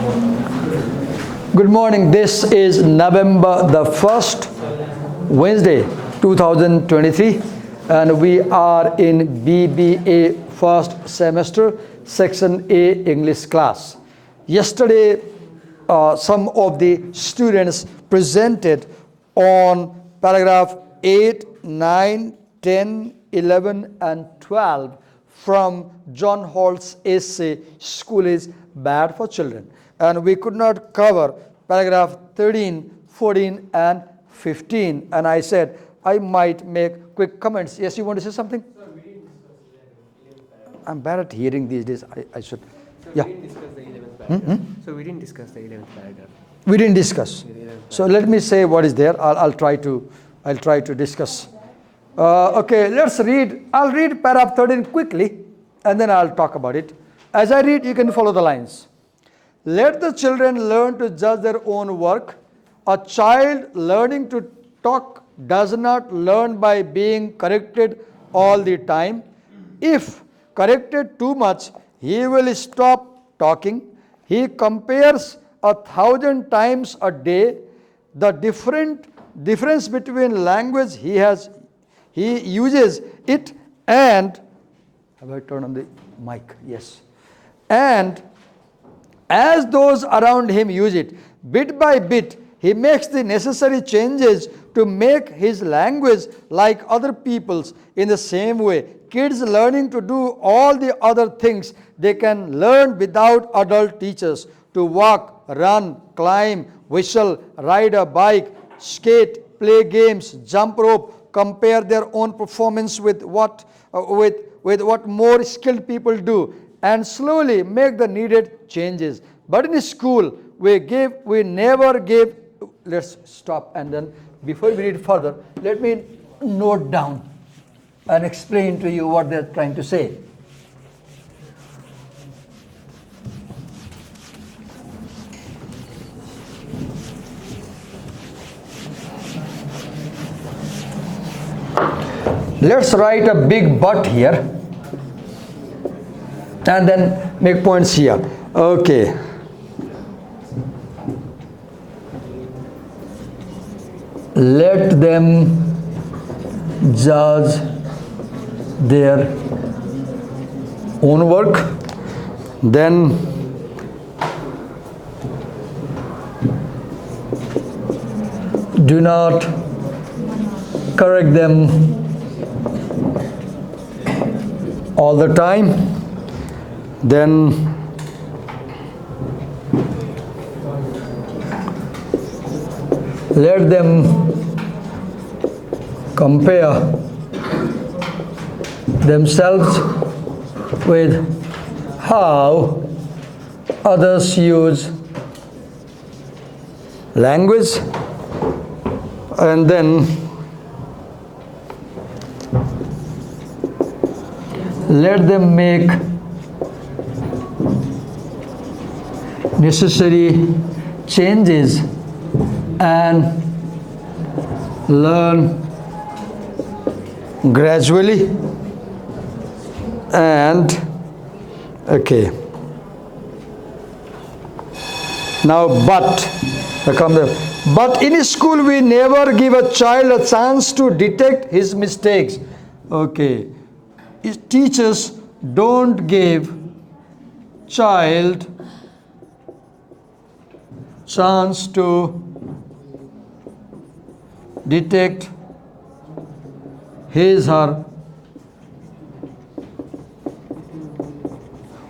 Good morning. This is November the 1st, Wednesday, 2023, and we are in BBA first semester, section A English class. Yesterday, some of the students presented on paragraph 8, 9, 10, 11, and 12 from John Holt's essay, School is Bad for Children. And we could not cover paragraph 13, 14, and 15. And I said I might make quick comments. Yes, you want to say something? Sir, we didn't discuss I'm bad at hearing these days. I should. Yeah. We didn't discuss the 11th paragraph. So we didn't discuss the 11th paragraph. We didn't discuss. So let me say what is there. I'll try to discuss. Okay, let's read. I'll read paragraph 13 quickly, and then I'll talk about it. As I read, you can follow the lines. Let the children learn to judge their own work. A child learning to talk does not learn by being corrected all the time. If corrected too much, he will stop talking. He compares 1,000 times a day. The difference between language he uses it and, have I turned on the mic? Yes. And as those around him use it, bit by bit, he makes the necessary changes to make his language like other people's. In the same way, kids learning to do all the other things they can learn without adult teachers, to walk, run, climb, whistle, ride a bike, skate, play games, jump rope, compare their own performance with what more skilled people do, and slowly make the needed changes. But in school, we never give. Let's stop, and then before we read further, let me note down and explain to you what they're trying to say. Let's write a big but here and then make points here. Okay. Let them judge their own work. Then do not correct them all the time. Then let them compare themselves with how others use language, and then let them make necessary changes and learn gradually. And okay, now but in school we never give a child a chance to detect his mistakes. Okay, teachers don't give child chance to detect his or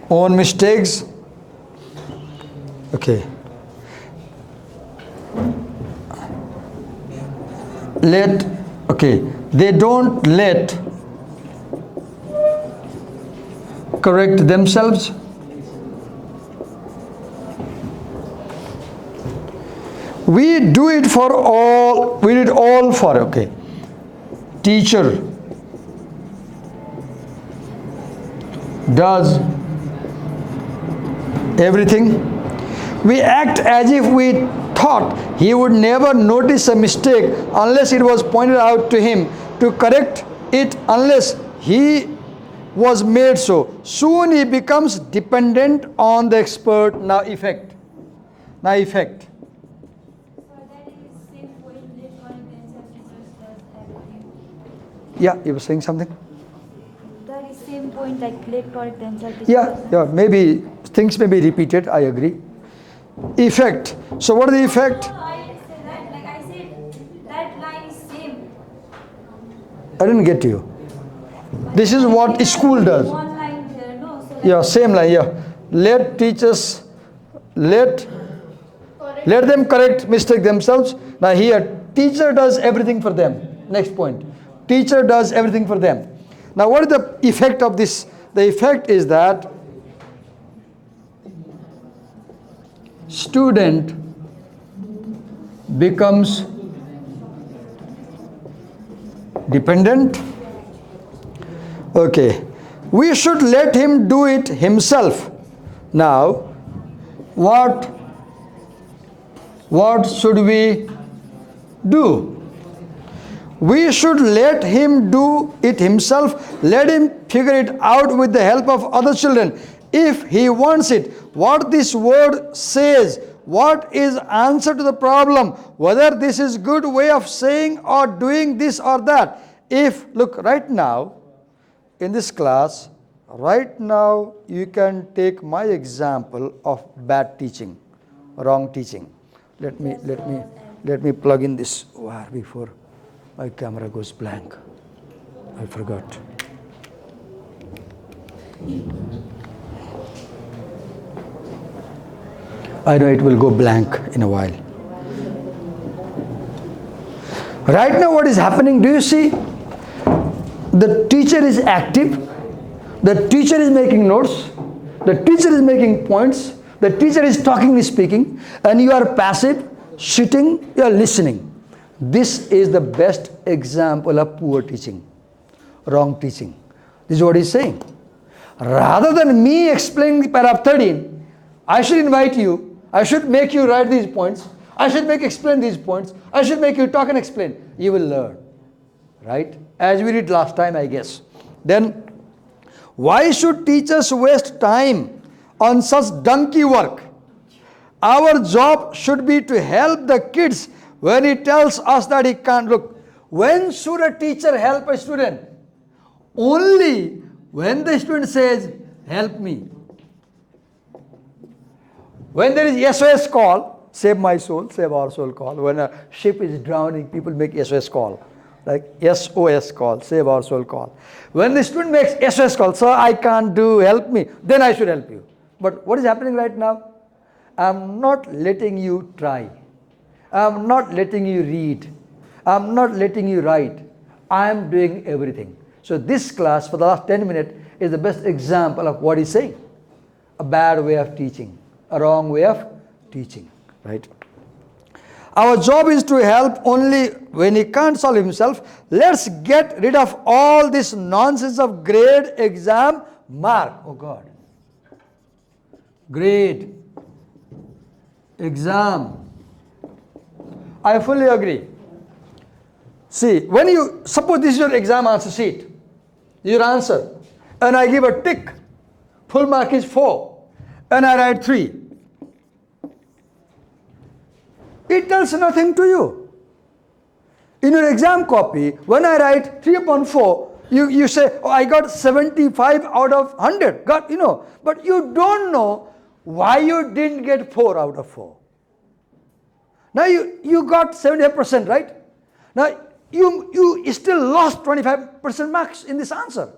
own mistakes. Okay. They don't let correct themselves. We do it all for, okay. Teacher does everything. We act as if we thought he would never notice a mistake unless it was pointed out to him, to correct it unless he was made so. Soon he becomes dependent on the expert. Now effect. Now effect. Yeah, you were saying something? That is same point like late correct answer. Yeah, maybe things may be repeated, I agree. Effect. So what is the effect? No, I didn't say that. Like I said, that line is same. I didn't get you. This is what school does. One line here, no. So Yeah, same line, yeah. Let teachers, let them correct mistake themselves. Now here, teacher does everything for them. Next point. Teacher does everything for them. Now what is the effect of this? The effect is that student becomes dependent. Okay. We should let him do it himself. Now, what should we do? We should let him do it himself. Let him figure it out with the help of other children. If he wants it, what this word says, what is answer to the problem, whether this is good way of saying or doing this or that. If, look, right now, in this class, right now, you can take my example of bad teaching, wrong teaching. Let me plug in this wire before my camera goes blank. I forgot. I know it will go blank in a while. Right now what is happening, do you see? The teacher is active. The teacher is making notes. The teacher is making points. The teacher is talking, is speaking. And you are passive, sitting, you are listening. This is the best example of poor teaching, wrong teaching. This is what he's saying. Rather than me explaining paragraph 13, I should invite you, I should make you write these points, I should explain these points, I should make you talk and explain. You will learn, right? As we did last time, I guess. Then, why should teachers waste time on such donkey work? Our job should be to help the kids when he tells us that he can't. Look, when should a teacher help a student? Only when the student says, help me. When there is SOS call, save my soul, save our soul call. When a ship is drowning, people make SOS call. Like SOS call, save our soul call. When the student makes SOS call, sir, I can't do, help me, then I should help you. But what is happening right now? I'm not letting you try. I'm not letting you read. I'm not letting you write. I'm doing everything. So this class for the last 10 minutes is the best example of what he's saying. A bad way of teaching, a wrong way of teaching, right? Our job is to help only when he can't solve himself. Let's get rid of all this nonsense of grade, exam, mark. Oh God. Grade, exam. I fully agree. See, when you, suppose this is your exam answer sheet, your answer, and I give a tick, full mark is 4, and I write 3. It tells nothing to you. In your exam copy, when I write 3 upon 4, you say, oh, I got 75 out of 100. Got, but you don't know why you didn't get 4 out of 4. Now you got 75%, right? Now you still lost 25% marks in this answer.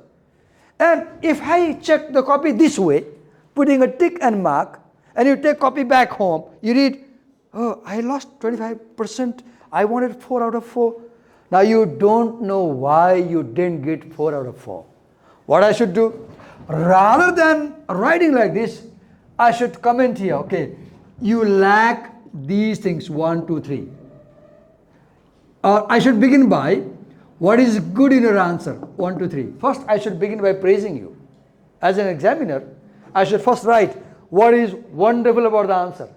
And if I check the copy this way, putting a tick and mark, and you take copy back home, you read, oh, I lost 25%, I wanted 4 out of 4. Now you don't know why you didn't get 4 out of 4. What I should do? Rather than writing like this, I should comment here, okay, you lack these things, 1, 2, 3. Or I should begin by, what is good in your answer, 1, 2, 3. First, I should begin by praising you. As an examiner, I should first write, what is wonderful about the answer.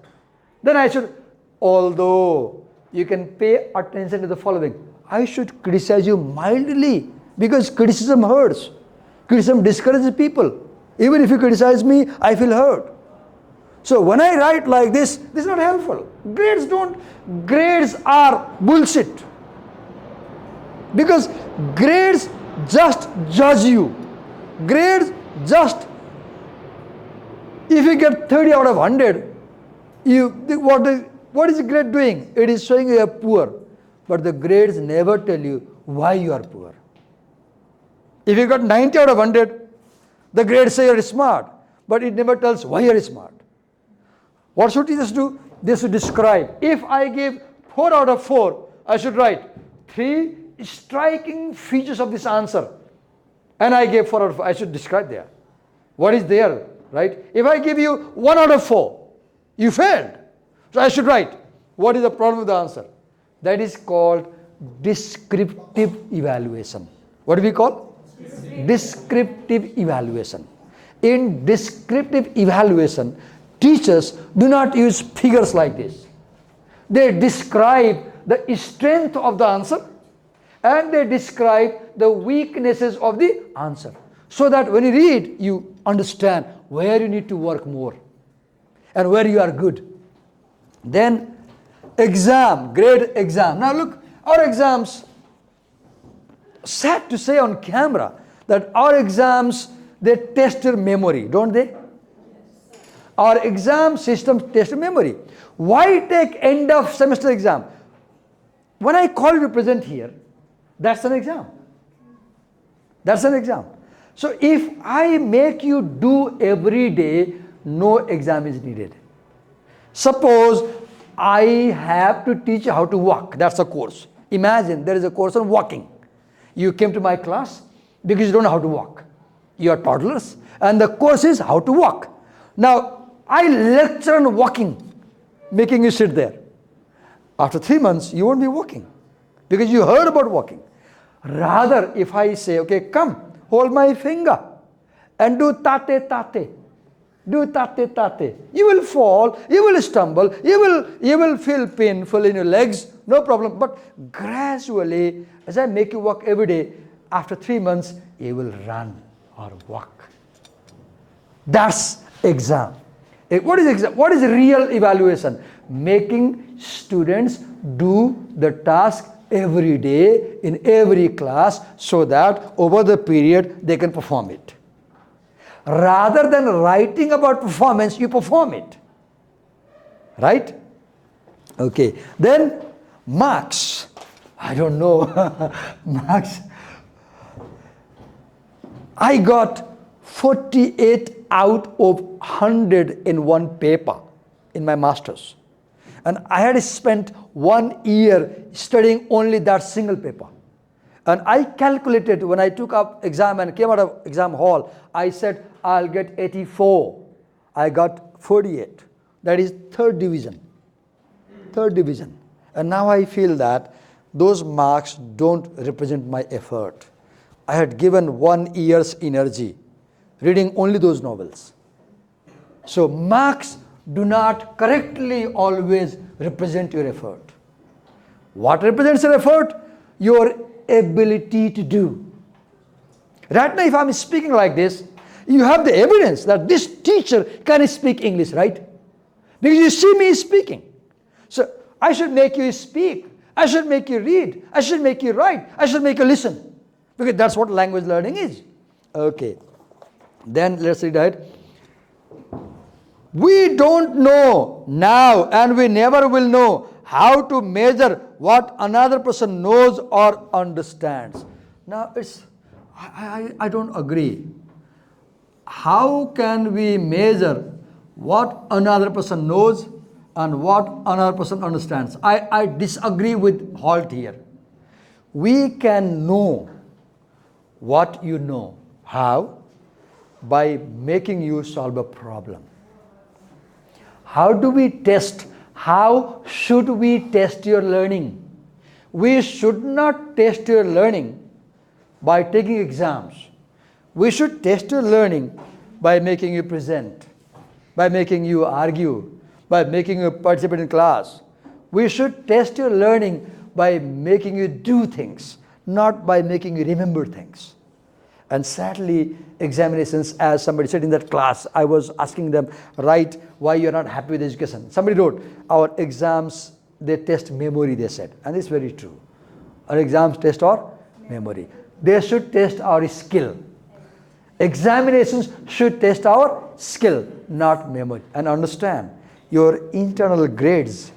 Then I should, although you can pay attention to the following, I should criticize you mildly, because criticism hurts. Criticism discourages people. Even if you criticize me, I feel hurt. So when I write like this is not helpful. Grades are bullshit. Because grades just judge you. Grades just, if you get 30 out of 100, what is the grade doing? It is showing you are poor. But the grades never tell you why you are poor. If you got 90 out of 100, the grades say you are smart. But it never tells why you are smart. What should teachers do? They should describe. If I give 4 out of 4, I should write 3 striking features of this answer. And I gave 4 out of 4. I should describe there. What is there, right? If I give you 1 out of 4, you failed. So I should write, what is the problem with the answer? That is called descriptive evaluation. What do we call? Descriptive evaluation. In descriptive evaluation, teachers do not use figures like this. They describe the strength of the answer and they describe the weaknesses of the answer. So that when you read, you understand where you need to work more and where you are good. Then exam, grade exam. Now look, our exams, sad to say on camera, that our exams, they test your memory, don't they? Our exam system tests memory. Why take end of semester exam? When I call you to present here, that's an exam. That's an exam. So if I make you do every day, no exam is needed. Suppose I have to teach you how to walk. That's a course. Imagine there is a course on walking. You came to my class because you don't know how to walk. You are toddlers and the course is how to walk. Now, I lecture on walking, making you sit there. After 3 months, you won't be walking because you heard about walking. Rather, if I say, okay, come, hold my finger and do tate tate. Do tate tate. You will fall, you will stumble, you will feel painful in your legs, no problem. But gradually, as I make you walk every day, after 3 months, you will run or walk. That's exam. What is exam? What is real evaluation? Making students do the task every day in every class so that over the period they can perform it. Rather than writing about performance, you perform it. Right? Okay. Then marks. I don't know. Marks. I got 48 out of 100 in one paper in my master's. And I had spent 1 year studying only that single paper. And I calculated when I took up exam and came out of exam hall, I said, I'll get 84. I got 48. That is third division. Third division. And now I feel that those marks don't represent my effort. I had given 1 year's energy reading only those novels. So marks do not correctly always represent your effort. What represents your effort? Your ability to do. Right now, if I'm speaking like this, you have the evidence that this teacher can speak English, right? Because you see me speaking. So I should make you speak. I should make you read. I should make you write. I should make you listen. Because that's what language learning is. Okay. Then let's read ahead. We don't know now and we never will know how to measure what another person knows or understands. Now I don't agree. How can we measure what another person knows and what another person understands? I disagree with Holt here. We can know what you know. How? By making you solve a problem. How do we test? How should we test your learning? We should not test your learning by taking exams. We should test your learning by making you present, by making you argue, by making you participate in class. We should test your learning by making you do things, not by making you remember things. And sadly, examinations, as somebody said in that class. I was asking them, write why you're not happy with education. Somebody wrote, our exams, they test memory, they said. And it's very true. Our exams test our memory. They should test our skill. Examinations should test our skill, not memory. And understand, your internal grades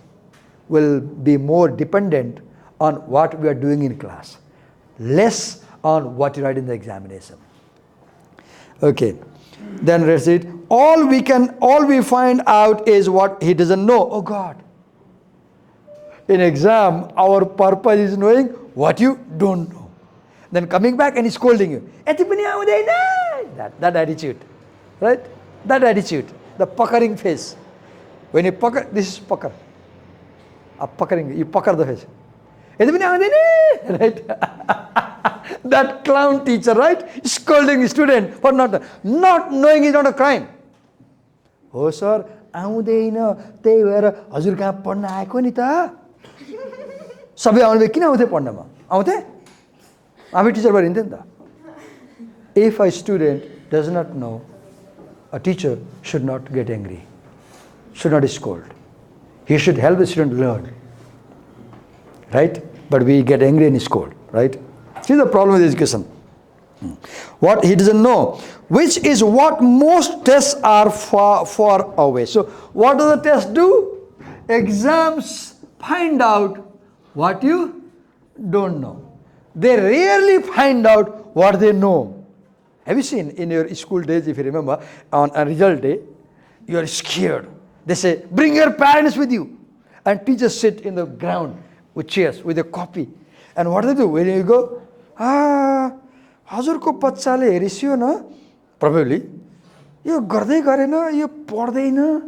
will be more dependent on what we are doing in class, less on what you write in the examination. Okay, then let's read. All we find out is what he doesn't know. Oh God. In exam, our purpose is knowing what you don't know. Then coming back and he's scolding you. That attitude, right? That attitude, the puckering face. When you pucker, this is pucker. A puckering, you pucker the face. Right? That clown teacher, right? Scolding the student for not knowing is not a crime. Oh sir, आउँदैन त्यही भएर हजुर कहाँ पढ्न आएको नि त सबै आउने किन आउँथे पढ्नमा आउँथे आफै टिचर भएर हिँड्थे नि त If a student does not know, a teacher should not get angry, should not scold. He should help the student learn, right? But we get angry and scold, right? See the problem with education. What he doesn't know, which is what most tests are far away. So what does the test do? Exams find out what you don't know. They rarely find out what they know. Have you seen in your school days, if you remember, on a result day, you are scared. They say, bring your parents with you. And teachers sit in the ground with chairs, with a copy. And what do they do? When you go, हजुरको बच्चाले हेरिसियो न probably यो गर्दै गरेन यो पढ्दैन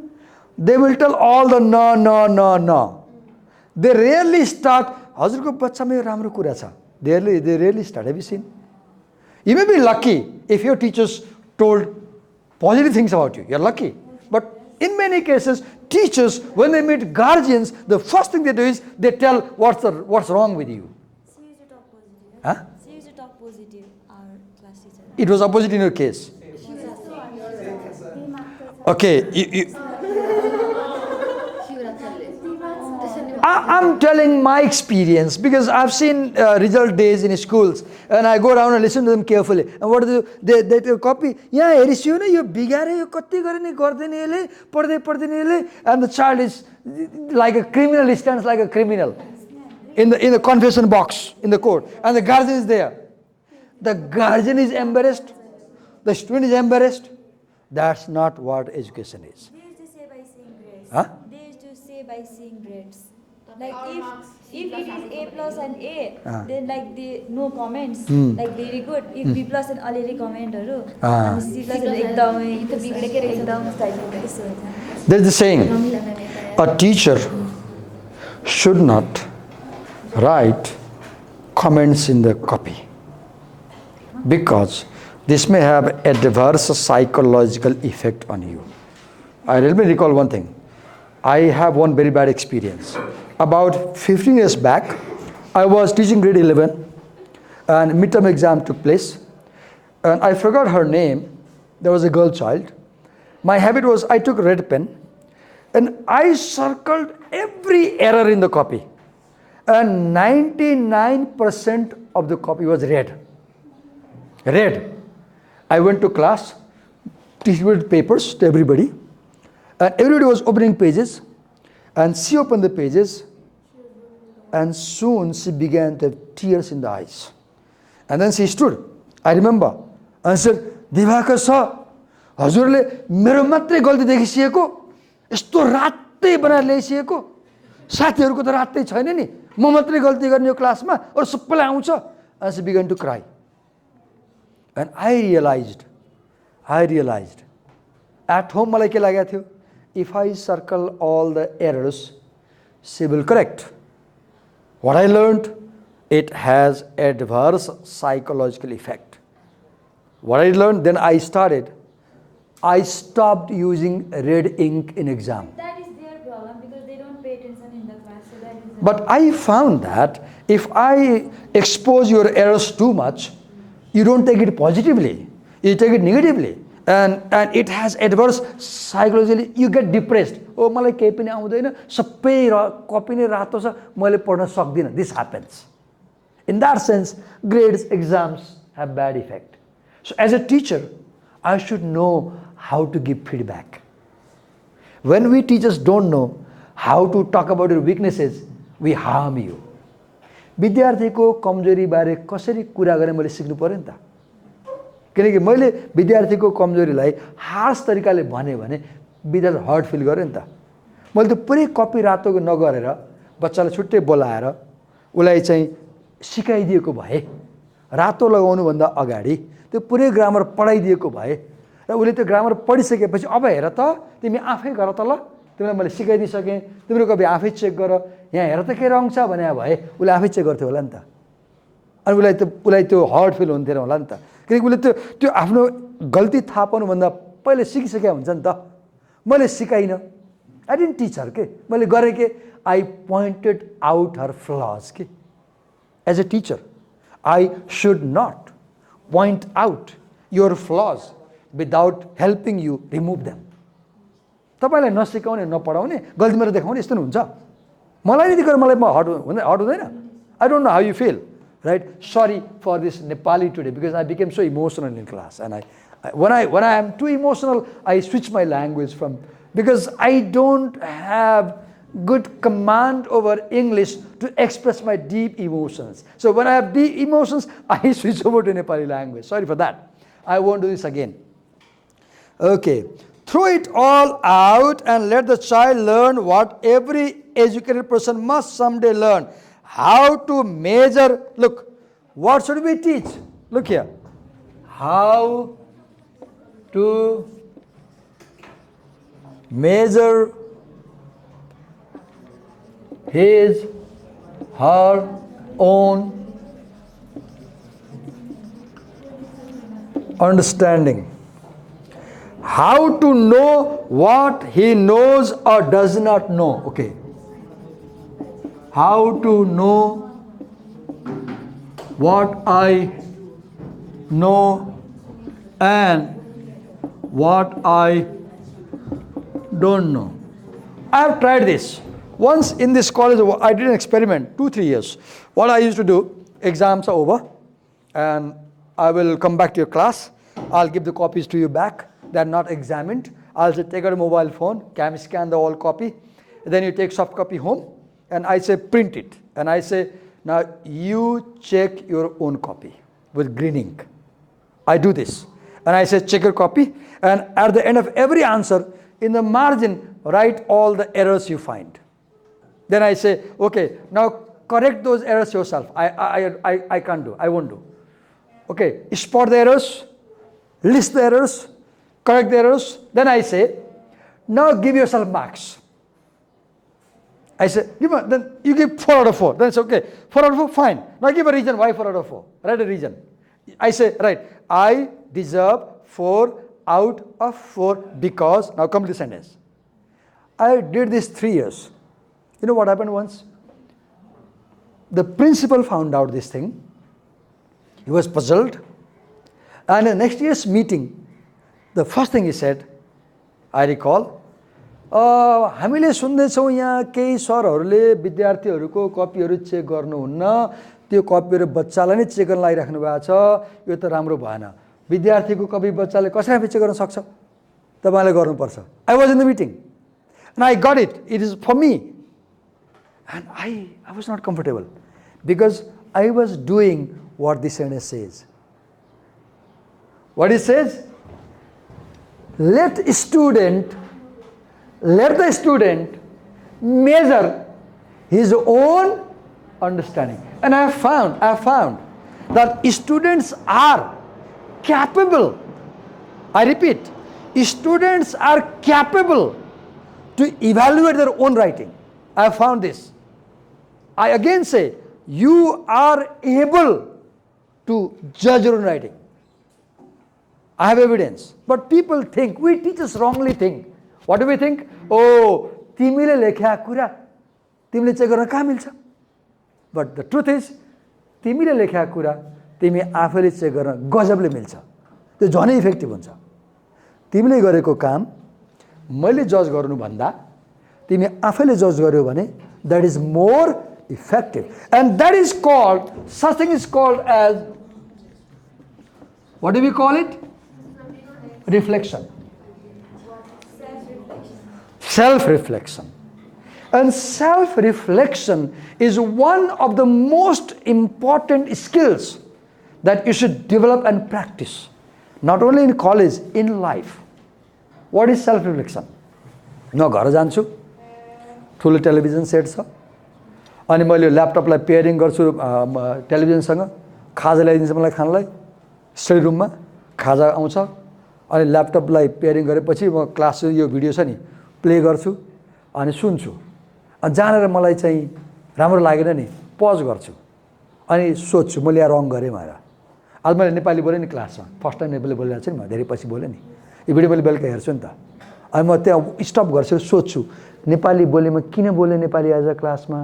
they will tell all the no. They rarely start हजुरको बच्चामा यो राम्रो कुरा छ. They rarely start. Have you seen? You may be lucky if your teachers told positive things about you. You're lucky. But in many cases, teachers, when they meet guardians, the first thing they do is they tell what's wrong with you. She used to talk positive. Huh? She used to talk positive, our class teacher. It was opposite in your case. Okay, I'm telling my experience because I've seen result days in schools and I go around and listen to them carefully. And what do they copy? Yeah, हेरिसियो न यो बिगारे यो कति गरे नि गर्दैन यसले पढ्दैन यसले and the child is like a criminal, he stands like a criminal in the confession box in the court and the guardian is there. The guardian is embarrassed. The student is embarrassed. That's not what education is. They used to say by seeing grades. Huh? They used to say by seeing grades. Like if it is A plus and A, then like the no comments, like very good. If B plus and already comment and C plus and एकदमै त्यो बिगडेकै रहेछ एकदम टाइपको त्यस्तो हुन्छ. There's the saying, a teacher should not write comments in the copy because this may have a adverse psychological effect on you. Let me recall one thing. I have one very bad experience. About 15 years back, I was teaching grade 11 and midterm exam took place and I forgot her name. There was a girl child. My habit was I took a red pen and I circled every error in the copy and 99% of the copy was red. I went to class, distributed papers to everybody and everybody was opening pages and she opened the pages and soon she began to have tears in the eyes. And then she stood. I remember and said, Divakar sir, हजुरले मेरो मात्रै गल्ती देखिसिएको यस्तो रातै बनाएर ल्याइसिएको साथीहरुको त रातै छैन नि म मात्रै गल्ती गर्ने यो क्लासमा अरु सबैलाई आउँछ. And she began to cry. And I realized at home मलाई के लागेको थियो, if I circle all the errors, she will correct. What I learned, it has adverse psychological effect. What I learned, then I stopped using red ink in exam. That is their problem because they don't pay attention in the class. So that is But I found that if I expose your errors too much, you don't take it positively. You take it negatively. And it has adverse psychologically, you get depressed. Oh, मलाई केही पनि आउँदैन, सबै कपी नै रातो छ, मैले पढ्न सक्दिनँ. This happens. In that sense, grades, exams have bad effect. So as a teacher, I should know how to give feedback. When we teachers don't know how to talk about your weaknesses, we harm you. विद्यार्थीको कमजोरी बारे कसरी कुरा गर्ने मैले सिक्नु पर्यो नि त. किनकि मैले विद्यार्थीको कमजोरीलाई हार्श तरिकाले भने विद्यार्थी हर्ट फिल गर्यो नि त. मैले त पुरै कपी रातो नगरेर बच्चालाई छुट्टै बोलाएर उसलाई चाहिँ सिकाइदिएको भए, रातो लगाउनुभन्दा अगाडि त्यो पुरै ग्रामर पढाइदिएको भए र उसले त्यो ग्रामर पढिसकेपछि अब हेर त तिमी आफै गर त ल, तिमीलाई मैले सिकाइदिइसकेँ, तिम्रो कपी आफै चेक गर, यहाँ हेर त के रङ छ भने भए उसले आफै चेक गर्थ्यो होला नि त. अनि उसलाई त्यो हर्ट फिल हुन्थेन होला नि त. किनकि उसले त्यो आफ्नो गल्ती थाहा पाउनुभन्दा पहिले सिकिसकेका हुन्छ नि त. मैले सिकाइनँ, आई डिडन्ट टिच हर के, मैले गरेँ के, आई पोइन्टेड आउट हर फ्लज के. As a teacher I should not point out your flaws without helping you remove them. तपाईँलाई नसिकाउने नपढाउने गल्ती मेरो देखाउने यस्तो हुन्छ. मलाई नि दिएको मलाई हट हुँदैन. आई don't know how you feel. Right? Sorry for this Nepali today because I became so emotional in class, and when I am too emotional, I switch my language from, because I don't have good command over English to express my deep emotions. So when I have deep emotions, I switch over to Nepali language. Sorry for that. I won't do this again. Okay. Throw it all out and let the child learn what every educated person must someday learn. How to measure, look, what should we teach? Look here. How to measure his, her own understanding. How to know what he knows or does not know. Okay. How to know what I know and what I don't know. I have tried this. Once in this college, I did an experiment, 2-3 years. What I used to do, exams are over, and I will come back to your class. I'll give the copies to you back. They're not examined. I'll say, take out a mobile phone, scan the whole copy. Then you take soft copy home. And I say, print it. And I say, now you check your own copy with green ink. I do this. And I say, check your copy. And at the end of every answer, in the margin, write all the errors you find. Then I say, okay, now correct those errors yourself. I can't do. I won't do. Okay, spot the errors, list the errors, correct the errors. Then I say, now give yourself marks. I say, then you give 4 out of 4. Then it's okay. 4 out of 4, fine. Now give a reason why 4 out of 4. Write a reason. I say, right, I deserve 4 out of 4 because, now come to the sentence. I did this 3 years. You know what happened once? The principal found out this thing. He was puzzled. And in next year's meeting, the first thing he said, I recall, हामीले सुन्दैछौँ यहाँ केही सरहरूले विद्यार्थीहरूको कपीहरू check गर्नुहुन्न, त्यो कपीहरू बच्चालाई नै check गर्न लागिराख्नु भएको छ, यो त राम्रो भएन. विद्यार्थीको कपी बच्चाले कसरी आफै चेक गर्न सक्छ? तपाईले गर्नुपर्छ. I was in the meeting and I got it. It is for me. And I was not comfortable because I was doing what the sentence says. What it says? Let the student measure his own understanding. And I have found that students are capable, I repeat, students are capable to evaluate their own writing. I have found this. I again say, you are able to judge your own writing. I have evidence. But people think, we teachers wrongly think. What do we think? Oh, तिमीले लेख्या कुरा तिमीले check गर्न कहाँ मिल्छ? But the truth is, तिमीले लेख्या कुरा तिमी आफैले चेक गर्न गजबले मिल्छ. त्यो झनै इफेक्टिभ हुन्छ। तिमीले गरेको काम मैले जज गर्नुभन्दा तिमी आफैले जज गर्यो भने that is more effective and that is called such thing is called as what do we call it reflection self reflection and self reflection is one of the most important skills that you should develop and practice not only in college in life. What is self reflection? म घर जान्छु ठुलो television set छ अनि मैले ल्यापटपलाई pairing गर्छु टेलिभिजनसँग खाजा ल्याइदिन्छ मलाई खानलाई स्टडी रुममा खाजा आउँछ अनि ल्यापटपलाई पेयरिङ गरेपछि म क्लास यो भिडियो छ नि प्ले गर्छु अनि सुन्छु अनि जानेर मलाई चाहिँ राम्रो लागेन नि पज गर्छु अनि सोध्छु मैले यहाँ रङ गरेँ भनेर। आज मैले नेपाली बोलेँ नि क्लासमा फर्स्ट टाइम नेपाली बोलिरहेको छु नि म धेरै पछि बोलेँ नि यो भिडियो मैले बेलुका हेर्छु नि त अनि म त्यहाँ स्टप गर्छु सोध्छु नेपाली बोलेँ म किन बोलेँ नेपाली आज क्लासमा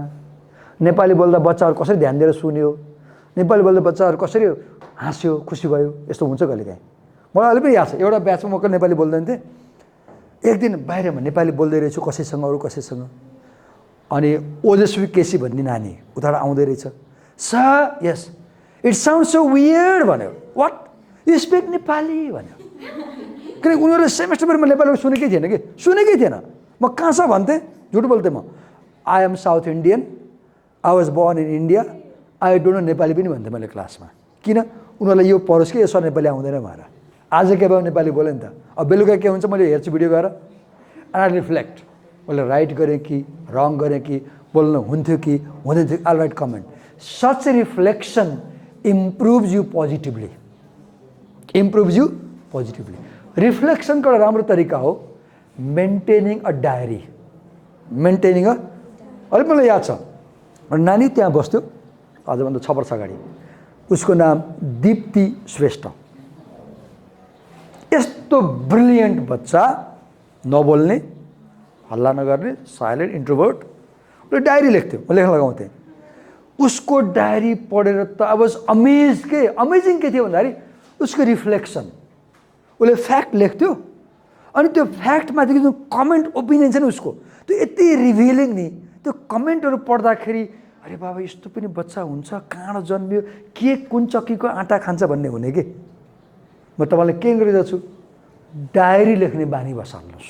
नेपाली बोल्दा बच्चाहरू कसरी ध्यान दिएर सुन्यो नेपाली बोल्दा बच्चाहरू कसरी हाँस्यो खुसी भयो यस्तो हुन्छ कहिलेकाहीँ मलाई अहिले पनि याद छ एउटा ब्याचमा म कहिले नेपाली बोल्दैन थिएँ एक दिन बाहिरमा नेपाली बोल्दै रहेछु कसैसँग अरू कसैसँग अनि ओजस्वी केसी भन्ने नानी उताबाट आउँदै रहेछ sir yes it sound so weird भन्यो वाट यु स्पिक नेपाली भन्यो किनकि उनीहरूले सेमेस्टरभरिमा नेपाली सुनेकै थिएन कि सुनेकै थिएन म कहाँ छ भन्थेँ झुट बोल्थेँ म I am South Indian I was born in India I don't know Nepali पनि भन्थेँ मैले क्लासमा किन उनीहरूलाई यो परोस् कि यसो नेपाली आउँदैन भनेर आज के भयो नेपाली बोलेँ नि त अब बेलुका के हुन्छ मैले हेर्छु भिडियो गएर एन्ड आई रिफ्लेक्ट मैले राइट गरेँ कि रङ गरेँ कि बोल्नु हुन्थ्यो कि हुँदैन थियो आई राइट कमेन्ट सच रिफ्लेक्सन इम्प्रुभ्स यु पोजिटिभली रिफ्लेक्सनको एउटा राम्रो तरिका हो मेन्टेनिङ अ डायरी अलिक मलाई याद छ नानी त्यहाँ बस्थ्यो आजभन्दा 6 वर्ष अगाडि उसको नाम दीप्ति श्रेष्ठ यस्तो ब्रिलियन्ट बच्चा नबोल्ने हल्ला नगर्ने साइलेन्ट इन्ट्रोभर्ट उसले डायरी लेख्थ्यो म लेख्न लगाउँथेँ उसको डायरी पढेर त अब अमेजिङ के थियो भन्दाखेरि उसको रिफ्लेक्सन उसले फ्याक्ट लेख्थ्यो अनि त्यो फ्याक्टमाथि जुन कमेन्ट ओपिनियन छ नि उसको त्यो यति रिभिलिङ नि त्यो कमेन्टहरू पढ्दाखेरि अरे बाबा यस्तो पनि बच्चा हुन्छ कहाँ जन्मियो के कुन चक्कीको आँटा खान्छ भन्ने हुने कि म तपाईँलाई के गरिरहेछु डायरी लेख्ने बानी बसाल्नुहोस्।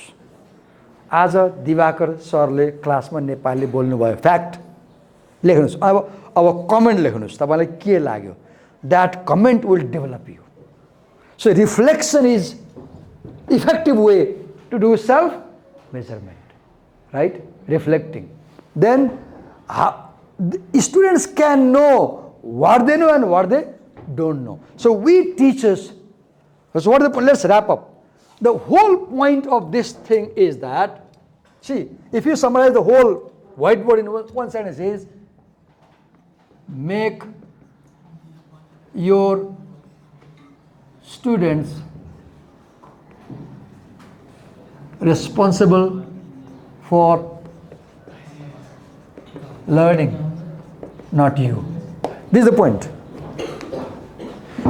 आज दिवाकर सरले क्लासमा नेपाली बोल्नुभयो फ्याक्ट लेख्नुहोस् अब कमेन्ट लेख्नुहोस् तपाईँलाई के लाग्यो that comment will develop you so reflection is effective way to do self measurement right reflecting then students can know what they know and what they don't know. So we teachers, so let's wrap up. The whole point of this thing is that, see, if you summarize the whole whiteboard in one sentence is, make your students responsible for learning, not you. This is the point.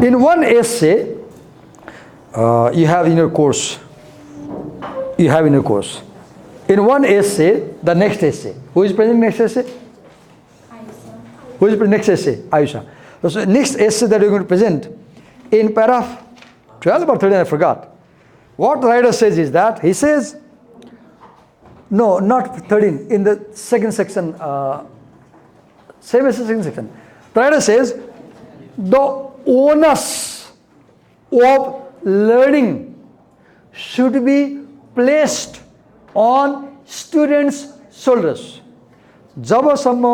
In one essay, you have in your course. In one essay, the next essay. Who is presenting next essay? Ayusha. Who is presenting next essay? Ayusha. So next essay that you're going to present in paragraph 12 or 13, I forgot. What the writer says is that he says, no, not 13. In the second section, same as the second section. The writer says, the onus of learning should be placed on students' shoulders. जबसम्म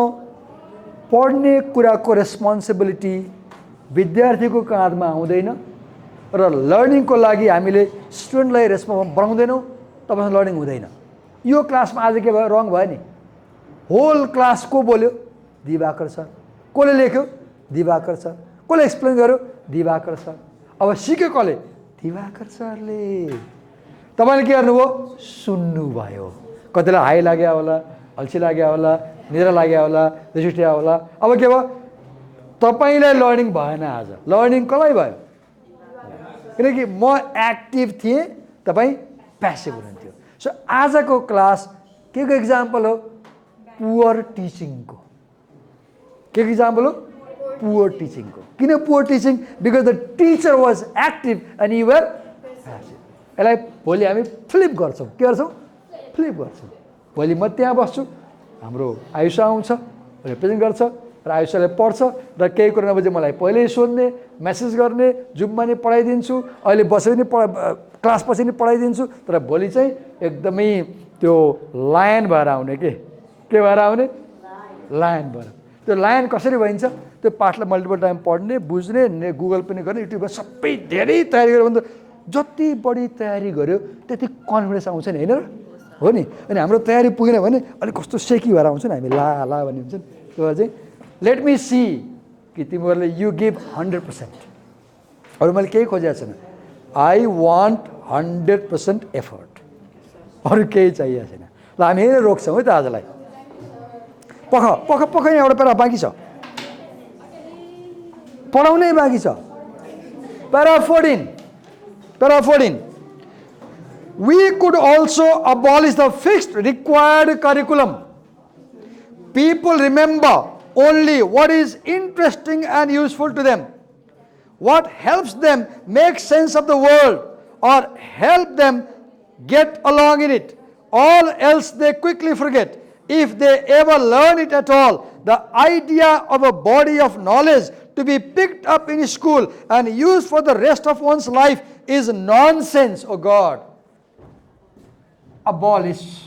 पढ्ने कुराको responsibility विद्यार्थीको काँधमा आउँदैन र लर्निङको लागि हामीले स्टुडेन्टलाई responsible बनाउँदैनौँ तबसम्म learning हुँदैन। यो क्लासमा आज के भयो रङ भयो नि होल क्लास को बोल्यो दिवाकर सर कसले लेख्यो दिवाकर सर कसले एक्सप्लेन गर्यो दिवाकर सर अब सिक्यो कसले दिवाकर सरले तपाईले के गर्नुभयो सुन्नुभयो कतिलाई हाई लाग्यो होला अल्छी लाग्यो होला निद्रा लाग्यो होला रिस उठ्यो होला अब के भयो तपाईलाई लर्निङ भएन आज लर्निङ कसलाई भयो किनकि म एक्टिभ थिएँ, तपाईँ प्यासिभ हुनुहुन्थ्यो। सो आजको क्लास के को इक्जाम्पल हो? पुवर टिचिङको। के को इक्जाम्पल हो? पुवर टिचिङको। किन poor teaching? Because the Stitcher was active and you were passive. यसलाई भोलि हामी फ्लिप गर्छौँ। के गर्छौँ? फ्लिप गर्छौँ। भोलि म त्यहाँ बस्छु, हाम्रो आयुष आउँछ, रिप्रेजेन्ट गर्छ र आयुषले पढ्छ र केही कुरा नबुझे मलाई पहिल्यै सोध्ने, मेसेज गर्ने, जुममा नि पढाइदिन्छु, अहिले बसेर नि क्लास पछि नि पढाइदिन्छु। तर भोलि चाहिँ एकदमै त्यो लायन भएर आउने। के भएर आउने? लायन भएर। त्यो लायन कसरी भइन्छ? त्यो पाठलाई मल्टिपल टाइम पढ्ने, बुझ्ने, गुगल पनि गर्ने, युट्युबमा सबै धेरै तयारी गरेर भन्दा जति बढी तयारी गर्यो त्यति कन्फिडेन्स आउँछ नि, होइन र? हो नि? अनि हाम्रो तयारी पुगेन भने अलिक कस्तो सेकी भएर आउँछ नि, हामी ला भन्ने हुन्छ नि। त्यो भएर चाहिँ लेट मी सी कि तिमीहरूले यु गिभ 100%। अरू मैले केही खोजेको छैन। I want 100% effort. अरू केही चाहिएको छैन। ल हामी यहीँ रोक्छौँ है त आजलाई। पख एउटा पेरा बाँकी छ, पढाउनै बाँकी छ। Para 14. We could also abolish the fixed required curriculum. People remember only what is interesting and useful to them, what helps them make sense of the world or help them get along in it. All else they quickly forget, if they ever learn it at all. The idea of a body of knowledge to be picked up in school and used for the rest of one's life is nonsense. Oh God. Abolish.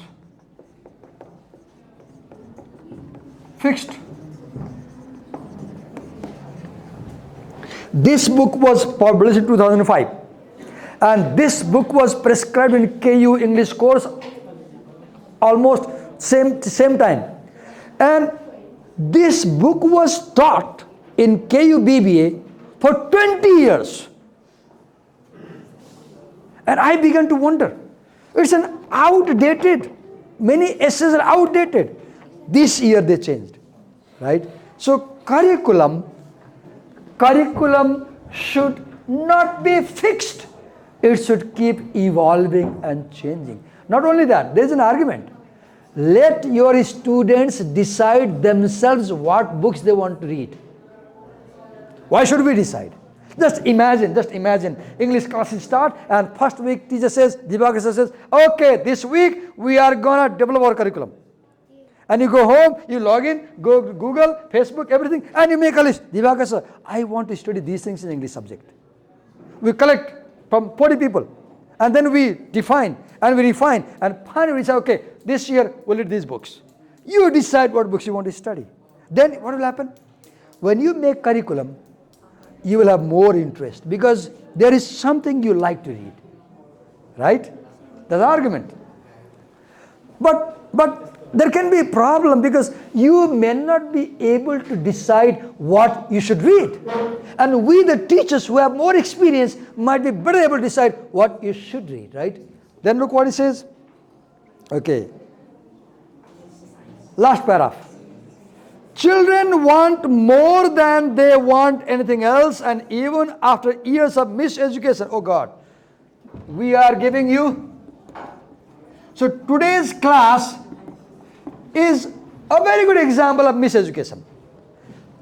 Fixed. This book was published in 2005, and this book was prescribed in KU English course almost same time, and this book was taught in KU BBA for 20 years. And I began to wonder, it's an outdated, many essays are outdated. This year they changed, right? So curriculum should not be fixed. It should keep evolving and changing. Not only that, there is an argument. Let your students decide themselves what books they want to read. Why should we decide? Just imagine, English classes start and first week teacher says, Divakar says, okay, this week we are gonna develop our curriculum. And you go home, you log in, go Google, Facebook, everything, and you make a list. Divakar sir, I want to study these things in English subject. We collect from 40 people, and then we define, and we refine, and finally we say, okay, this year we'll read these books. You decide what books you want to study. Then what will happen? When you make curriculum, you will have more interest because there is something you like to read, right? That's the argument. But there can be a problem because you may not be able to decide what you should read. And we, the teachers who have more experience, might be better able to decide what you should read, right? Then look what he says. Okay. Last paragraph. Children want more than they want anything else, and even after years of miseducation, oh God, we are giving you. So today's class is a very good example of miseducation.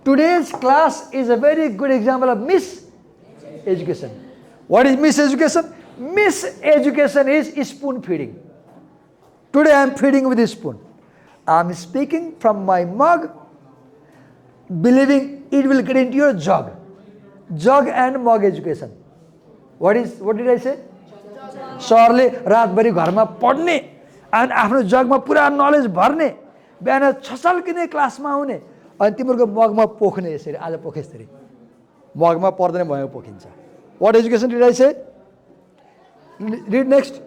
Today's class is a very good example of miseducation. What is miseducation? Miseducation is spoon feeding. Today I am feeding with a spoon. I am speaking from my mug, believing it will get into your jug. Jug and mug education. What did I say? सरले रातभरि घरमा पढ्ने अनि आफ्नो जगमा पुरा knowledge भर्ने, बिहान छसल्किने क्लासमा आउने, अनि तिम्रो मगमा पोख्ने यसरी, आज पोखे यसरी, मगमा पर्दैन भयो पोखिन्छ. What education did I say? Read next.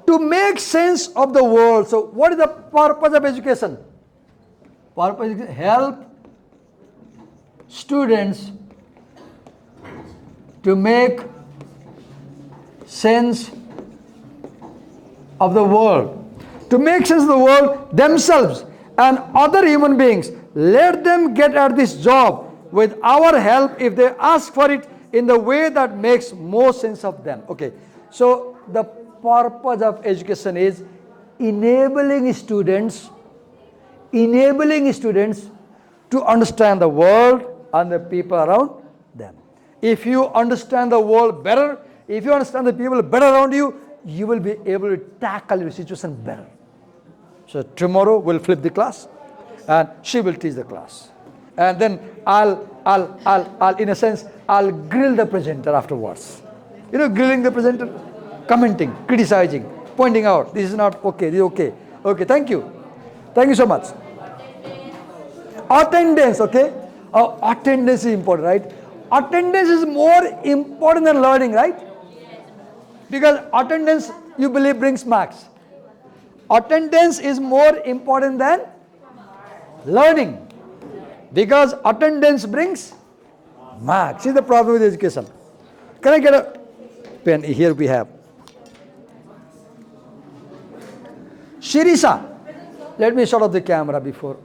To make sense of the world. So what is the purpose of education? Purpose is help students to make sense of the world. To make sense of the world themselves and other human beings. Let them get at this job with our help if they ask for it, in the way that makes more sense of them. Okay, so the purpose of education is enabling students to understand the world and the people around them. If you understand the world better, if you understand the people better around you, you will be able to tackle your situation better. So tomorrow we'll flip the class, and she will teach the class, and then I'll in a sense I'll grill the presenter afterwards. You know, grilling the presenter, commenting, criticizing, pointing out this is not okay, this is okay. Okay, thank you so much. Attendance, okay? Attendance is important, right? Attendance is more important than learning, right? Because attendance, you believe, brings marks. Attendance is more important than learning, because attendance brings marks. See the problem with education. Can I get a pen? Here we have Shirisa. Let me shut off the camera before.